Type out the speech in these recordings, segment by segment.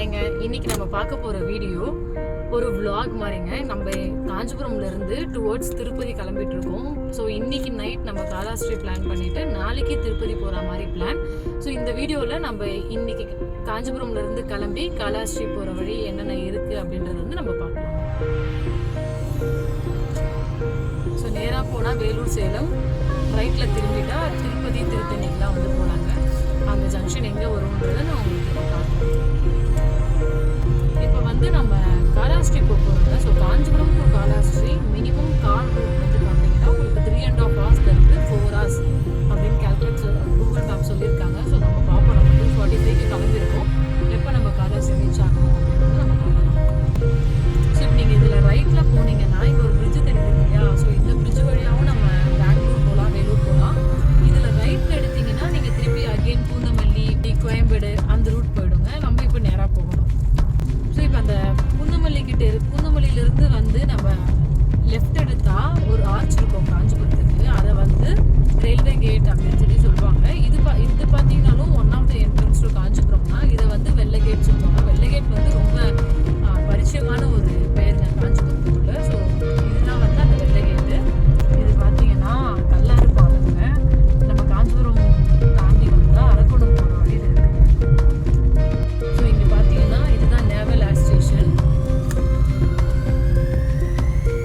ஹாய்ங்க, இன்னைக்கு நம்ம பார்க்க போகிற வீடியோ ஒரு vlog மாதிரிங்க. நம்ம காஞ்சிபுரம்லேருந்து டுவர்ட்ஸ் திருப்பதி கிளம்பிட்டு இருக்கோம். ஸோ இன்னைக்கு நைட் நம்ம காலாஸ்ட்ரி பிளான் பண்ணிவிட்டு நாளைக்கு திருப்பதி போகிற மாதிரி பிளான். ஸோ இந்த வீடியோவில் நம்ம இன்னைக்கு காஞ்சிபுரம்லேருந்து கிளம்பி காலாஸ்ட்ரி போகிற வழி என்னென்ன இருக்குது அப்படின்றது வந்து நம்ம பார்க்கலாம். ஸோ நேராக போனால் வேலூர் சேலம், ரைட்டில் திரும்பிட்டா திருப்பதி திருத்தணிக்கெலாம் வந்து போகலாங்க. அந்த ஜங்ஷன் எங்கே வரும்ன்றதை நான் உங்களுக்கு காட்டுறேன். இப்போ வந்து நம்ம காலாஸ்ட்ரி போகிறோங்க. So Kanchipuram to Kalahasti minimum car route வந்து பார்த்தீங்கன்னா உங்களுக்கு 3.5 ஹவர்ஸ்லேருந்து 4 hours அப்படின்னு கேல்குலேட் கூகுள் மேப் சொல்லியிருக்காங்க. ஸோ நம்ம பார்ப்போம். நம்ம 2:45க்கு கிளம்பியிருக்கோம். எப்போ நம்ம காலாஸ்ட்ரி ரீச் ஆகணும் அப்படின்னு நம்ம பார்க்கலாம். ஸோ இப்போ நீங்கள் இதில் ரைட்டில் போனீங்கன்னா இங்கே ஒரு பிரிட்ஜு தெரியுது இல்லையா? ஸோ இந்த பிரிட்ஜ் வழியாகவும் நம்ம பெங்களூர் போகலாம், வேலூர் போகலாம். இதில் ரைட்டில் எடுத்தீங்கன்னா நீங்கள் திருப்பி அகெயின் பூந்தமல்லி, கோயம்பேடு அந்த ரூட் போயிடுங்க. நம்ம இப்போ நேராக போகணும். ஸோ இப்போ அந்த பூந்தமல்லியிலேருந்து வந்து நம்ம லெஃப்ட் எடுத்தால் ஒரு ஆர்ச் இருக்கும் காஞ்சிபுரத்துக்கு. அதை வந்து ரயில்வே கேட் அப்படின்னு சொல்லி சொல்லுவாங்க. இது பார்த்தீங்கன்னாலும் one of the entrance to Kanchipuram தான். இதை வந்து வெள்ளை கேட் சொல்லுவாங்க. வெள்ளை கேட் வந்து ரொம்ப பரிச்சயமான ஒரு பெயருங்க காஞ்சிபுரத்துக்குள்ள. ஸோ இதுதான் வந்து அந்த வெள்ளை கேட்டு. இது பார்த்தீங்கன்னா கல்லாறு பாலங்க. நம்ம காஞ்சிபுரம் தாண்டி வந்தால் அரக்கோணம் போகிற வழியில் இருக்குது. ஸோ இங்கே பார்த்தீங்கன்னா இதுதான் நேவல் ஏர் ஸ்டேஷன்.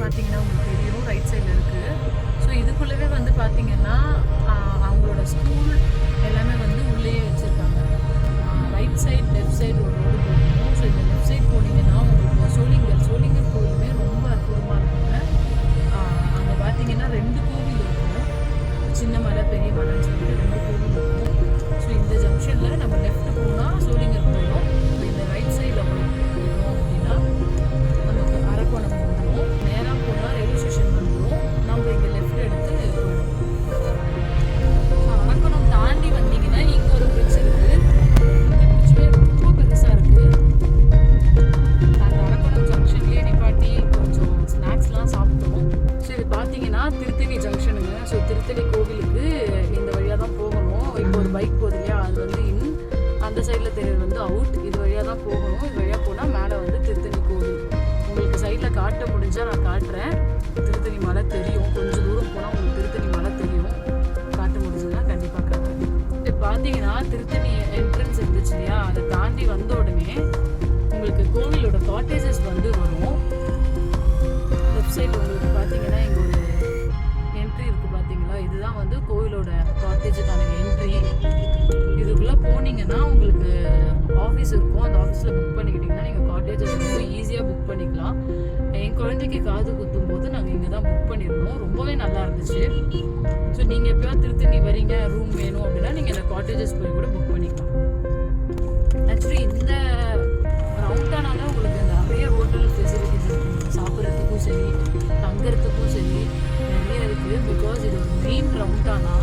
பார்த்தீங்கன்னா உங்களுக்கு தெரியும், ரைட் சைடில் இருக்குது. ஸோ இதுக்குள்ளவே வந்து பார்த்தீங்கன்னா அவங்களோட ஸ்கூல் எல்லாமே வந்து உள்ளேயே வச்சுருக்காங்க. ரைட் சைடு லெஃப்ட் சைடு ஒரு ரோடு போகணும். ஸோ இந்த லெஃப்ட் சைடு போனீங்கன்னா உங்களுக்கு சோளிங்கர் கோயிலுமே ரொம்ப அற்புதமாக இருக்குங்க. அங்கே பார்த்தீங்கன்னா 2 கோவில் இருக்கும். சின்ன மலை, பெரிய மலைன்னு சொல்லிட்டு 2 கோவில் இருக்கும். ஸோ இந்த ஜங்ஷனில் நம்ம லெஃப்ட் போனால் சோளிங்கர் போயிடும். இப்போ இந்த ரைட் சைடில் போயிட்டோம் அப்படின்னா நமக்கு அரக்கோணம் வந்துடும். நேராக போனால் ரயில்வே ஸ்டேஷன் வந்துடும். நம்ம இங்கே லெஃப்ட் எடுத்து போயிடும். ஸோ அரக்கோணம் தாண்டி வந்தீங்கன்னா இங்கே ஒரு பிரிட்ஜ் இருக்குது. இந்த பிரிட்ஜுமே ரொம்ப பெருசாக இருக்குது. அந்த அரக்கோணம் ஜங்ஷன்லேயே நிப்பாட்டி கொஞ்சம் ஸ்நாக்ஸ்லாம் சாப்பிட்டோம். ஸோ இது பார்த்தீங்கன்னா திருத்தணி ஜங்ஷனுங்க. ஸோ திருத்தணி கோவிலுக்கு இந்த வழியாக தான் போகணும். இப்போ ஒரு பைக் போகுது இல்லையா, அது வந்து அந்த சைடில் தெரியுது வந்து அவுட். இது வழியாக தான் போகணும். இது வழியாக போனால் மேலே வந்து திருத்தணி கோவில். உங்களுக்கு சைடில் காட்ட முடிஞ்சால் நான் காட்டுறேன். திருத்தணி மலை தெரியும். கொஞ்சம் தூரம் போனால் உங்களுக்கு திருத்தணி மலை தெரியும். காட்ட முடிஞ்சதுன்னா கண்டிப்பாக காட்டுறேன். இப்போ பார்த்தீங்கன்னா திருத்தணி என்ட்ரன்ஸ் இருந்துச்சு இல்லையா, அதை தாண்டி வந்த உடனே உங்களுக்கு கோவிலோட காட்டேஜஸ் வந்து வரும். லெஃப்ட் சைடு உங்களுக்கு பார்த்தீங்கன்னா இங்கே ஒரு என்ட்ரி இருக்குது பார்த்தீங்களா? இதுதான் வந்து கோவிலோட காட்டேஜுக்கான என்ட்ரி. இதுக்குள்ளே போனீங்கன்னா உங்களுக்கு ஆஃபீஸ் இருக்கும். அந்த ஆஃபீஸில் புக் பண்ணிக்கிட்டிங்கன்னா நீங்கள் காட்டேஜஸ் ரொம்ப ஈஸியாக புக் பண்ணிக்கலாம். என் குழந்தைக்கு காது குத்தும் போது நாங்கள் இங்கே தான் புக் பண்ணியிருந்தோம். ரொம்பவே நல்லா இருந்துச்சு. ஸோ நீங்கள் எப்போயாவது திருத்தணி வரீங்க, ரூம் வேணும் அப்படின்னா நீங்கள் இந்த காட்டேஜஸ் போய் கூட புக் பண்ணிக்கலாம். ஆக்சுவலி இந்த ரவுண்டானால உங்களுக்கு நிறைய ஹோட்டல் ஃபெசிலிட்டிஸ் இருக்குது. சாப்பிட்றதுக்கும் சரி, தங்குறதுக்கும் சரி நிறைய இருக்குது. பிகாஸ் இது ஒரு மெயின் ரவுண்டானா.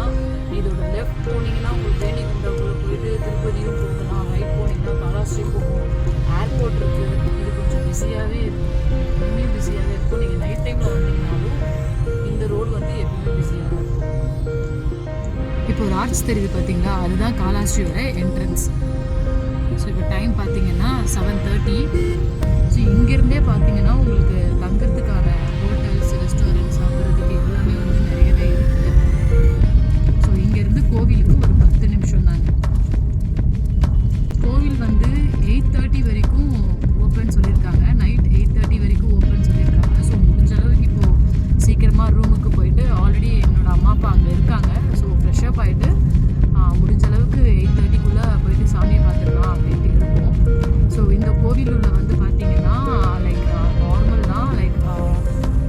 இதோட லெஃப்ட் போனீங்கன்னா உங்களுக்கு தேனிகுண்டாக்குள்ளே போயிட்டு திருப்பதியும் போகலாம். ரைட் போனீங்கன்னா காலாஸ்ட்ரி போகும். ஏர்போர்ட் இருக்குது. இது கொஞ்சம் பிஸியாகவே இருக்கும். எப்பவுமே பிஸியாகவே இருக்கும். நீங்கள் நைட் டைமில் வந்தீங்கன்னாலும் இந்த ரோடு வந்து எப்பவுமே பிஸியாக தான் இருக்கும். இப்போ ஒரு ஆர்ச் தெரியுது பார்த்தீங்களா, அதுதான் காலாஸ்ட்ரியோட என்ட்ரன்ஸ். ஸோ இப்போ டைம் பார்த்தீங்கன்னா 7:30. ஸோ இங்கேருந்தே பார்த்தீங்கன்னா உங்களுக்கு தங்குறதுக்கான ஹோட்டல்ஸ், ரெஸ்டாரண்ட்ஸ், சாப்பிட்றதுக்கு எல்லாமே வந்து நிறையவே இருக்குது. ஸோ இங்கேருந்து கோவிலுக்கு ஒரு 10 நிமிஷம் தாங்க. கோவில் வந்து 8:30 வரைக்கும் ஓப்பன் சொல்லியிருக்காங்க. நைட் 8:30 வரைக்கும் ஓப்பன் சொல்லியிருக்காங்க. ஸோ முடிஞ்ச அளவுக்கு இப்போது சீக்கிரமாக ரூமுக்கு போயிட்டு, ஆல்ரெடி என்னோடய அம்மா அப்பா அங்கே இருக்காங்க. ஸோ ஃப்ரெஷ்ஷப் ஆகிட்டு முடிஞ்ச அளவுக்கு 8:30க்குள்ளே போயிட்டு சாமியை பார்த்துடலாம் அப்படின்ட்டு இருக்கும். ஸோ இந்த கோவிலுள்ள வந்து பார்த்தீங்கன்னா லைக் நார்மல் தான். லைக்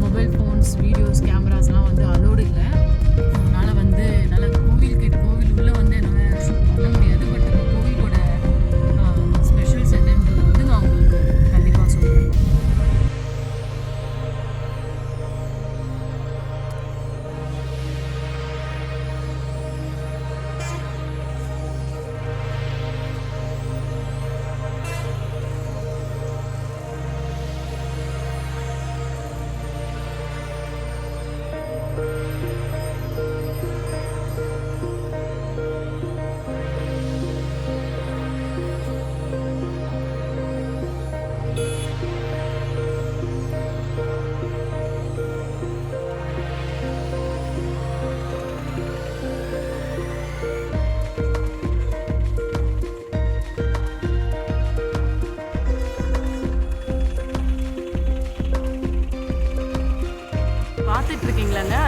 மொபைல் ஃபோன்ஸ், வீடியோஸ், கேமராஸ்லாம் வந்து அலோடு இல்லை. அதனால் வந்து என்னால் கோவில் உள்ளே வந்து என்னால் ஷூட் பண்ண முடியாது. பட் அந்த கோவிலோட ஸ்பெஷல்ஸ் என்னன்றது வந்து நான் உங்களுக்கு கண்டிப்பாக சொல்லுவேன்.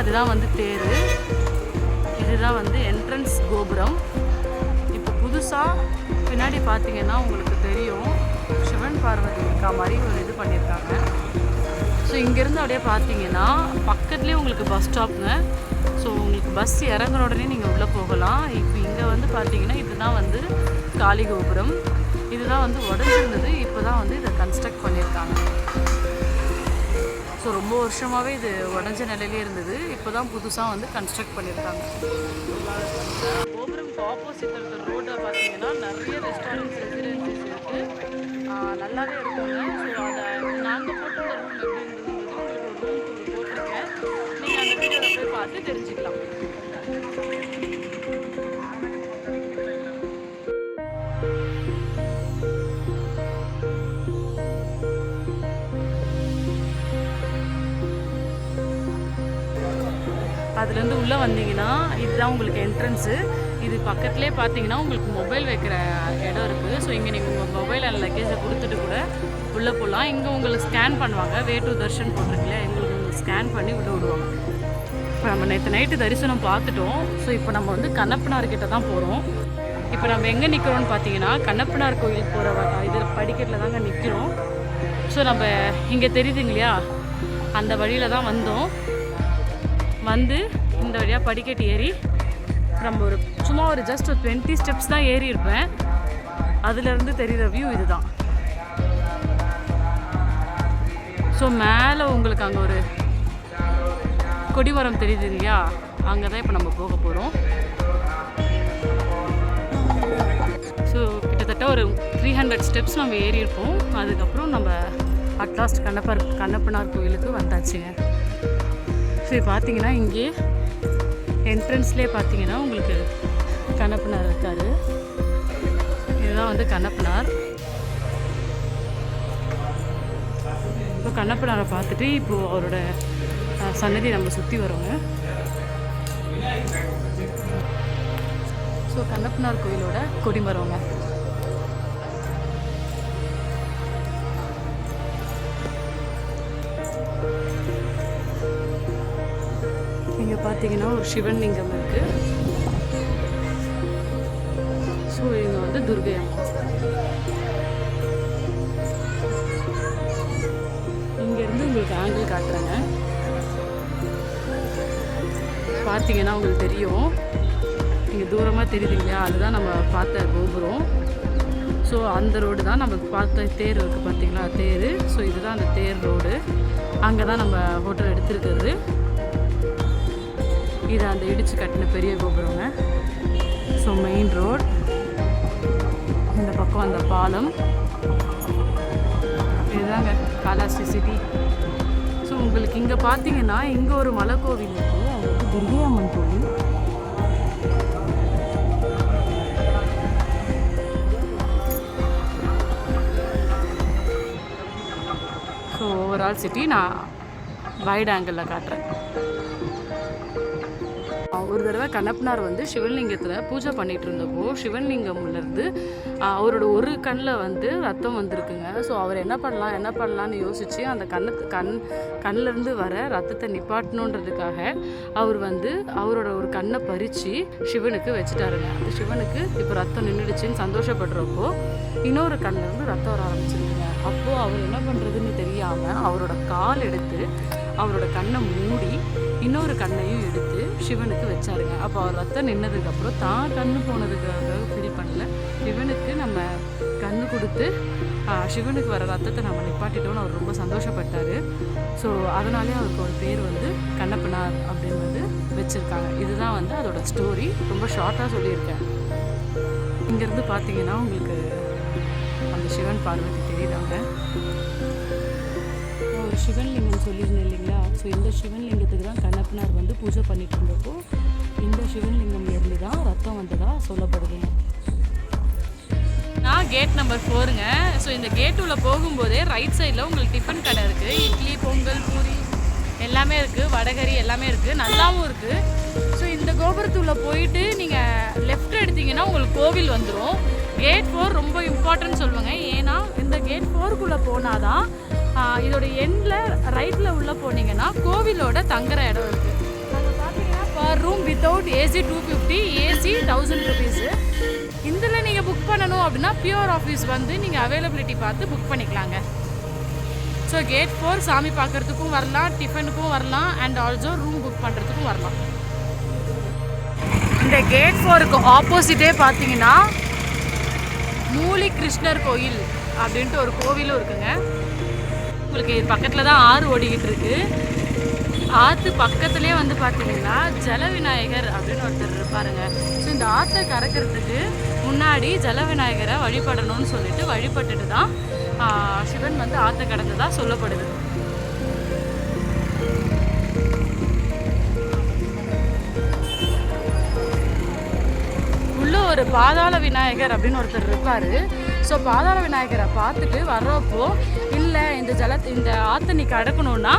அதுதான் வந்து தேர். இதுதான் வந்து என்ட்ரன்ஸ் கோபுரம். இப்போ புதுசாக பின்னாடி பார்த்தீங்கன்னா உங்களுக்கு தெரியும், சிவன் பார்வதி இருக்கா மாதிரி ஒரு இது பண்ணியிருக்காங்க. ஸோ இங்கேருந்து அப்படியே பார்த்தீங்கன்னா பக்கத்துலேயே உங்களுக்கு பஸ் ஸ்டாப்புங்க. ஸோ உங்களுக்கு பஸ் இறங்குற உடனே நீங்கள் உள்ளே போகலாம். இப்போ இங்கே வந்து பார்த்தீங்கன்னா இதுதான் வந்து காளி கோபுரம். இதுதான் வந்து உடஞ்சிருந்தது, இப்போ தான் வந்து இதை கன்ஸ்ட்ரக்ட் பண்ணியிருக்காங்க. ஸோ ரொம்ப வருஷமாகவே இது உடஞ்ச நிலையிலே இருந்தது, இப்போ தான் புதுசாக வந்து கன்ஸ்ட்ரக்ட் பண்ணியிருக்காங்க. கோபுரம்க்கு ஆப்போசிட் இருக்கிற ரோட்டில் பார்த்தீங்கன்னா நிறைய ரெஸ்டாரண்ட்ஸ், ரெசிடென்சிஸ் இருக்குது. நல்லாவே இருக்குங்க. ஸோ அதை நாங்கள் போட்டிருந்த ரூம் எப்படி இருந்ததுங்கிறது உங்களுக்கு ஒரு ரூம் போட்டிருக்கேன். நீங்கள் அந்த வீடியோவில் போய் பார்த்து தெரிஞ்சுக்கலாம். அதுலேருந்து உள்ளே வந்தீங்கன்னா இதுதான் உங்களுக்கு என்ட்ரன்ஸு. இது பக்கத்துலேயே பார்த்தீங்கன்னா உங்களுக்கு மொபைல் வைக்கிற இடம் இருக்குது. ஸோ இங்கே நீங்கள் உங்கள் மொபைல் அண்ட் லக்கேஜை கொடுத்துட்டு கூட உள்ளே போகலாம். இங்கே உங்களுக்கு ஸ்கேன் பண்ணுவாங்க. வே டு தர்ஷன் போட்டிருக்கல, உங்களுக்கு ஸ்கேன் பண்ணி உள்ளே விடுவாங்க. இப்போ நம்ம நேற்று நைட்டு தரிசனம் பார்த்துட்டோம். ஸோ இப்போ நம்ம வந்து கண்ணப்பனார்கிட்ட தான் போகிறோம். இப்போ நம்ம எங்கே நிற்கிறோன்னு பார்த்தீங்கன்னா கண்ணப்பனார் கோயில் போகிற இது படிக்கட்டில் தாங்க நிற்கிறோம். ஸோ நம்ம இங்கே தெரியுதுங்க இல்லையா, அந்த வழியில் தான் வந்தோம். வந்து இந்த வழியாக படிக்கட்டு ஏறி நம்ம சும்மா ஒரு ஜஸ்ட் ஒரு 20 ஸ்டெப்ஸ் தான் ஏறி இருப்பேன். அதுலேருந்து தெரிகிற வியூ இதுதான். ஸோ மேலே உங்களுக்கு அங்கே ஒரு கொடிமரம் தெரியுது இல்லையா, அங்கே தான் இப்போ நம்ம போக போகிறோம். ஸோ கிட்டத்தட்ட ஒரு 300 ஸ்டெப்ஸ் நம்ம ஏறி இருப்போம். அதுக்கப்புறம் நம்ம அட்லாஸ்ட் கண்ணப்பனார் கோயிலுக்கு வந்தாச்சுங்க. ஸோ பார்த்தீங்கன்னா இங்கே என்ட்ரன்ஸ்லேயே பார்த்தீங்கன்னா உங்களுக்கு கண்ணப்பனார் இருக்கார். இதுதான் வந்து கண்ணப்பனார். இப்போ கண்ணப்பனாரை பார்த்துட்டு இப்போது அவரோட சன்னதி நம்ம சுற்றி வரோங்க. ஸோ கண்ணப்பனார் கோயிலோட கொடிமரங்க. இங்கே பார்த்தீங்கன்னா ஒரு சிவன் லிங்கம் இருக்குது. ஸோ இங்கே வந்து துர்கை அம்மா. இங்கேருந்து உங்களுக்கு ஆங்கிள் காட்டுறேங்க. பார்த்தீங்கன்னா உங்களுக்கு தெரியும், இங்கே தூரமாக தெரியுது இல்லையா, அதுதான் நம்ம பார்த்த கோபுரம். ஸோ அந்த ரோடு தான் நம்ம பார்த்த தேர் இருக்குது பார்த்தீங்களா, தேர். ஸோ இதுதான் அந்த தேர் ரோடு. அங்கே தான் நம்ம ஹோட்டல் எடுத்துருக்கிறது. இது அந்த இடிச்சு கட்டின பெரிய கோபுரங்க. ஸோ மெயின் ரோட், இந்த பக்கம் அந்த பாலம், இதுதாங்க காலாஸ்ரீ சிட்டி. ஸோ உங்களுக்கு இங்கே பார்த்தீங்கன்னா இங்கே ஒரு மலை கோவில் இருக்குது, அது வந்து துர்கை அம்மன் கோவில். ஸோ ஓவரால் சிட்டி நான் வைட் ஆங்கிளில் காட்டுறேன். ஒரு தடவை கண்ணப்பனார் வந்து சிவன்லிங்கத்தில் பூஜை பண்ணிகிட்டு இருந்தப்போ சிவன்லிங்கம்லேருந்து அவரோட ஒரு கண்ணில் வந்து ரத்தம் வந்திருக்குங்க. ஸோ அவர் என்ன பண்ணலான்னு யோசித்து அந்த கண்ணிலேருந்து வர ரத்தத்தை நிப்பாட்டணுன்றதுக்காக அவர் வந்து அவரோட ஒரு கண்ணை பறித்து சிவனுக்கு வச்சுட்டாருங்க. அந்த சிவனுக்கு இப்போ ரத்தம் நின்றுடுச்சின்னு சந்தோஷப்படுறப்போ இன்னொரு கண்ணிலேருந்து ரத்தம் வர ஆரம்பிச்சிருக்குங்க. அப்போது அவர் என்ன பண்ணுறதுன்னு தெரியாமல் அவரோட கால் எடுத்து அவரோட கண்ணை மூடி இன்னொரு கண்ணையும் எடுத்து சிவனுக்கு வச்சாருங்க. அப்போ அவர் ரத்தம் நின்னதுக்கப்புறம் தான் கண்ணு போனதுக்காக ஃபீல் பண்ணல, சிவனுக்கு நம்ம கண்ணு கொடுத்து சிவனுக்கு வர ரத்தத்தை நம்ம நிப்பாட்டிட்டோன்னு அவர் ரொம்ப சந்தோஷப்பட்டார். ஸோ அதனாலே அவருக்கு ஒரு பேர் வந்து கண்ணப்பனார் அப்படின்னு வந்து வச்சுருக்காங்க. இதுதான் வந்து அதோட ஸ்டோரி. ரொம்ப ஷார்ட்டாக சொல்லியிருக்கேன். இங்கேருந்து பார்த்தீங்கன்னா உங்களுக்கு அந்த சிவன் பார்வதி தெரியுதாங்க. ஒரு சிவன்லிங்கம் சொல்லியிருந்தேன் இல்லைங்களா, ஸோ இந்த சிவன்லிங்கத்துக்கு தான் கண்ணப்பனார் வந்து பூஜை பண்ணிட்டு இருந்தப்போ இந்த சிவன்லிங்கம்லேருந்து தான் ரத்தம் வந்ததாக சொல்லப்படுதுங்க. நான் கேட் நம்பர் 4ங்க. ஸோ இந்த கேட் உள்ள போகும்போதே ரைட் சைடில் உங்களுக்கு டிஃபன் கடை இருக்குது. இட்லி, பொங்கல், பூரி எல்லாமே இருக்குது, வடகரி எல்லாமே இருக்குது, நல்லாவும் இருக்குது. ஸோ இந்த கோபுரத்துள்ள போயிட்டு நீங்கள் லெஃப்ட் எடுத்தீங்கன்னா உங்களுக்கு கோவில் வந்துடும். கேட் 4 ரொம்ப இம்பார்ட்டன்ட் சொல்லுவாங்க. ஏன்னா இந்த கேட் 4க்குள்ளே போனால் தான் இதோட எண்டில் ரைட்டில் உள்ளே போனீங்கன்னா கோவிலோட தங்குற இடம் இருக்குது. So per room without AC 250, AC 1000 rupees. இதில் நீங்கள் புக் பண்ணணும் அப்படின்னா பியூர் ஆஃபீஸ் வந்து நீங்கள் அவைலபிலிட்டி பார்த்து புக் பண்ணிக்கலாங்க. ஸோ கேட் 4 சாமி பார்க்குறதுக்கும் வரலாம், டிஃபனுக்கும் வரலாம், அண்ட் ஆல்சோ ரூம் புக் பண்ணுறதுக்கும் வரலாம். இந்த கேட் 4க்கு ஆப்போசிட்டே பார்த்தீங்கன்னா மூலி கிருஷ்ணர் கோயில் அப்படின்ட்டு ஒரு கோவிலும் இருக்குங்க. உங்களுக்கு இது பக்கத்தில் தான் ஆறு ஓடிக்கிட்டு இருக்கு. ஆற்று பக்கத்துலேயே வந்து பார்த்தீங்கன்னா ஜல விநாயகர் அப்படின்னு ஒருத்தர் இருப்பாருங்க. ஸோ இந்த ஆற்றை கறக்கிறதுக்கு முன்னாடி ஜல விநாயகரை வழிபடணும்னு சொல்லிட்டு வழிபட்டுட்டு தான் சிவன் வந்து ஆற்றை கடந்ததாக சொல்லப்படுது. உள்ள ஒரு பாதாள விநாயகர் அப்படின்னு ஒருத்தர் இருப்பார். ஸோ பாதாள விநாயகரை பார்த்துட்டு வர்றப்போ, இல்லை இந்த ஆற்றை நீ கடக்கணுன்னா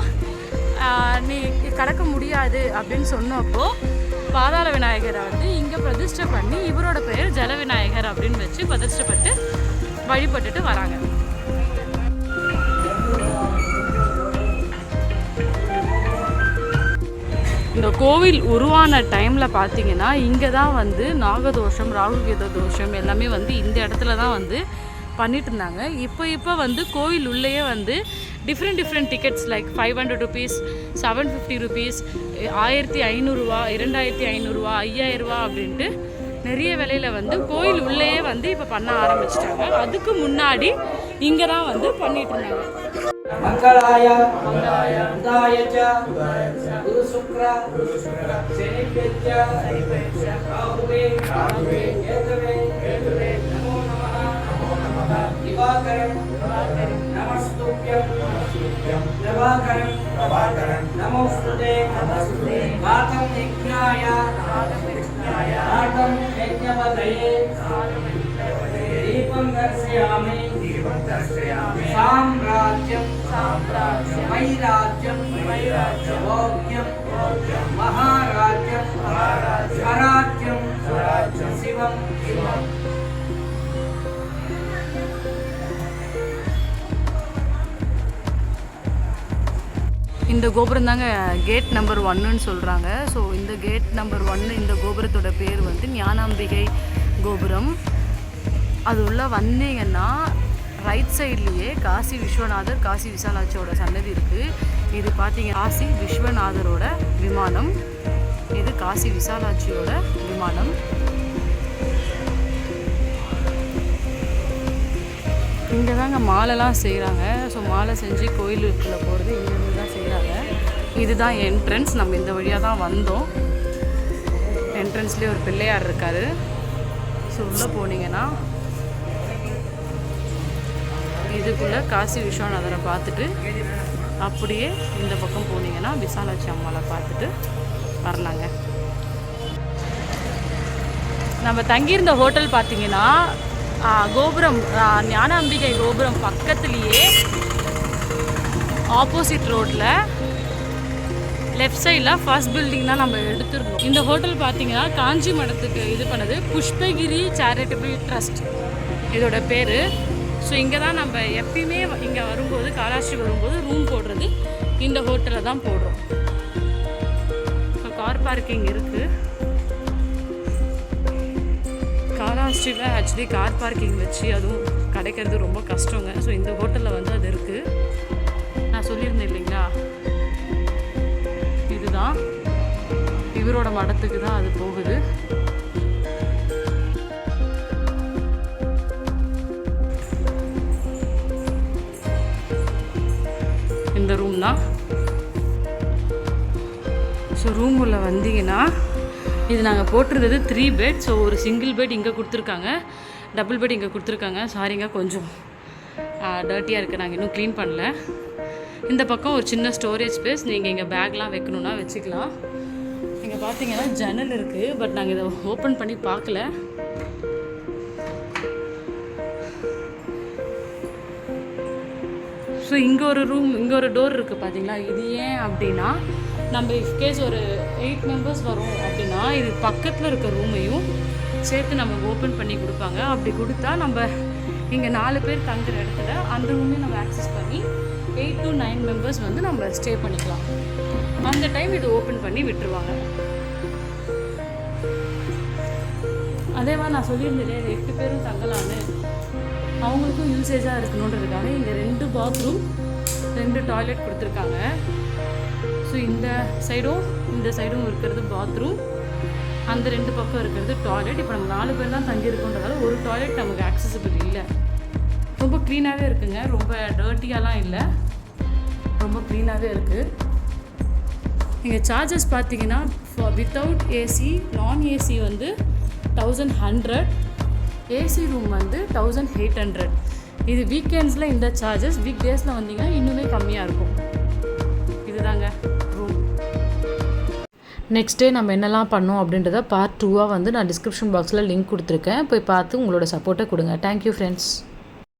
நீ கடக்க முடியாது அப்படின்னு சொன்னப்போ பாதாள விநாயகரை வந்து இங்கே பிரதிஷ்டை பண்ணி இவரோட பெயர் ஜல விநாயகர் அப்படின்னு வச்சு பிரதிஷ்டைப்பட்டு வழிபட்டுட்டு வராங்க. இந்த கோவில் உருவான டைமில் பார்த்தீங்கன்னா இங்கே தான் வந்து நாகதோஷம், ராகுகேது தோஷம் எல்லாமே வந்து இந்த இடத்துல தான் வந்து பண்ணிட்டு இருந்தாங்க. இப்போ வந்து கோவில் உள்ளேயே வந்து different tickets like 500 rupees, 750 rupees, 1500 ரூபா, 2500 ரூபா, 5000 ரூபா அப்படின்ட்டு நிறைய விலையில் வந்து கோயில் உள்ளேயே வந்து இப்போ பண்ண ஆரம்பிச்சிட்டாங்க. அதுக்கு முன்னாடி இங்கே தான் வந்து பண்ணிட்டு இருந்தாங்க. மங்களாய உதாயச்ச குரு சுக்ர சனிப்பேச்ச ராகுவே கேதுவே நமோ நமः திவாகரம் நமஸ்துப்யம் பிரபாகரம் நமோஸ்துதே காதம் யஜ்ஞாய காதம் யஜ்ஞபதயே दीपं दर्शयामि साम्राज्यं वैराज्यं भोग्यं महाराज्यं स्वराज्यं शिवं இந்த கோபுரம் தாங்க கேட் நம்பர் 1ன்னு சொல்கிறாங்க. ஸோ இந்த கேட் நம்பர் 1 இந்த கோபுரத்தோட பேர் வந்து ஞானாம்பிகை கோபுரம். அது உள்ள வந்தீங்கன்னா ரைட் சைட்லேயே காசி விஸ்வநாதர், காசி விசாலாட்சியோட சன்னதி இருக்குது. இது பார்த்தீங்க காசி விஸ்வநாதரோட விமானம், இது காசி விசாலாட்சியோட விமானம். இங்கே தாங்க மாலைலாம் செய்கிறாங்க. ஸோ மாலை செஞ்சு கோயிலுக்குள்ளே போகிறது இங்கேருந்து தான் செய்கிறாங்க. இதுதான் என்ட்ரன்ஸ். நம்ம இந்த வழியாக தான் வந்தோம். என்ட்ரன்ஸ்லேயே ஒரு பிள்ளையார் இருக்கார். ஸோ உள்ளே போனீங்கன்னா இதுக்குள்ளே காசி விஸ்வநாதரை பார்த்துட்டு அப்படியே இந்த பக்கம் போனீங்கன்னா விசாலாட்சி அம்மாவை பார்த்துட்டு வரலாங்க. நம்ம தங்கியிருந்த ஹோட்டல் பார்த்தீங்கன்னா கோபுரம் ஞானாம்பிகை கோபுரம் பக்கத்துலேயே ஆப்போசிட் ரோட்டில் லெஃப்ட் சைடில் ஃபர்ஸ்ட் பில்டிங் தான் நம்ம எடுத்துருந்தோம். இந்த ஹோட்டல் பார்த்தீங்கன்னா காஞ்சி மடத்துக்கு இது பண்ணது புஷ்பகிரி சேரிட்டபிள் ட்ரஸ்ட் இதோட பேர். ஸோ இங்கே தான் நம்ம எப்பயுமே இங்கே வரும்போது காலாஸ்ரீ வரும்போது ரூம் போடுறது இந்த ஹோட்டலில் தான் போடுறோம். ஸோ கார் பார்க்கிங் இருக்குது. காலாஸ்ரீயில் ஆக்சுவலி கார் பார்க்கிங் வச்சு அதுவும் கிடைக்கிறது ரொம்ப கஷ்டங்க. ஸோ இந்த ஹோட்டலில் வந்து அது இருக்குது. நான் சொல்லியிருந்தேன் இல்லைங்களா, இதுதான் இவரோட மடத்துக்கு தான் அது போகுது. இந்த ரூம் தான். ஸோ ரூம் உள்ள வந்தீங்கன்னா இது நாங்கள் போட்டிருந்தது 3 பெட். ஸோ ஒரு சிங்கிள் பெட் இங்கே கொடுத்துருக்காங்க, டபுள் பெட் இங்கே கொடுத்துருக்காங்க. சாரிங்க கொஞ்சம் டர்ட்டியாக இருக்குது, நாங்கள் இன்னும் க்ளீன் பண்ணல. இந்த பக்கம் ஒரு சின்ன ஸ்டோரேஜ் ஸ்பேஸ், நீங்கள் இங்கே பேக்லாம் வைக்கணுன்னா வச்சுக்கலாம். இங்கே பார்த்தீங்கன்னா ஜன்னல் இருக்குது, பட் நாங்கள் இதை ஓப்பன் பண்ணி பார்க்கல. ஸோ இங்கே ஒரு ரூம், இங்கே ஒரு டோர் இருக்குது பார்த்தீங்களா. இது ஏன் அப்படின்னா நம்ம இன்கேஸ் ஒரு 8 மெம்பர்ஸ் வரும் அப்படின்னா இது பக்கத்தில் இருக்க ரூமையும் சேர்த்து நம்ம ஓப்பன் பண்ணி கொடுப்பாங்க. அப்படி கொடுத்தா நம்ம இங்கே 4 பேர் தங்குற இடத்துல அந்த ரூமையும் நம்ம ஆக்சஸ் பண்ணி 8 to 9 மெம்பர்ஸ் வந்து நம்ம ஸ்டே பண்ணிக்கலாம். அந்த டைம் இது ஓப்பன் பண்ணி விட்டுருவாங்க. அதே மாதிரி நான் சொல்லியிருந்தேன் 8 பேரும் தங்கலான்னு, அவங்களுக்கும் யூசேஜாக இருக்கணுன்றதுக்காக இங்கே 2 பாத்ரூம் 2 டாய்லெட் கொடுத்துருக்காங்க. ஸோ இந்த சைடும் இருக்கிறது பாத்ரூம், அந்த 2 பக்கம் இருக்கிறது டாய்லெட். இப்போ நம்ம 4 பேர் தான் தங்கியிருக்கோன்றதால ஒரு டாய்லெட் நமக்கு ஆக்சசிபிள் இல்லை. ரொம்ப க்ளீனாகவே இருக்குங்க, ரொம்ப டர்ட்டியாலாம் இல்லை, ரொம்ப க்ளீனாகவே இருக்குது. இங்கே சார்ஜஸ் பார்த்தீங்கன்னா வித்தவுட் ஏசி, நான் ஏசி வந்து 1100, ஏசி ரூம் வந்து 1800. இது வீக்கெண்ட்ஸில் இந்த சார்ஜஸ், வீக் டேஸில் வந்தீங்கன்னா இன்னுமே கம்மியாக இருக்கும். இதுதாங்க ரூம். நெக்ஸ்ட் டே நம்ம என்னெல்லாம் பண்ணோம் அப்படின்றத பார்ட் 2 வந்து நான் டிஸ்கிரிப்ஷன் பாக்ஸில் லிங்க் கொடுத்துருக்கேன், போய் பார்த்து உங்களோட சப்போர்ட்டை கொடுங்க. Thank you friends.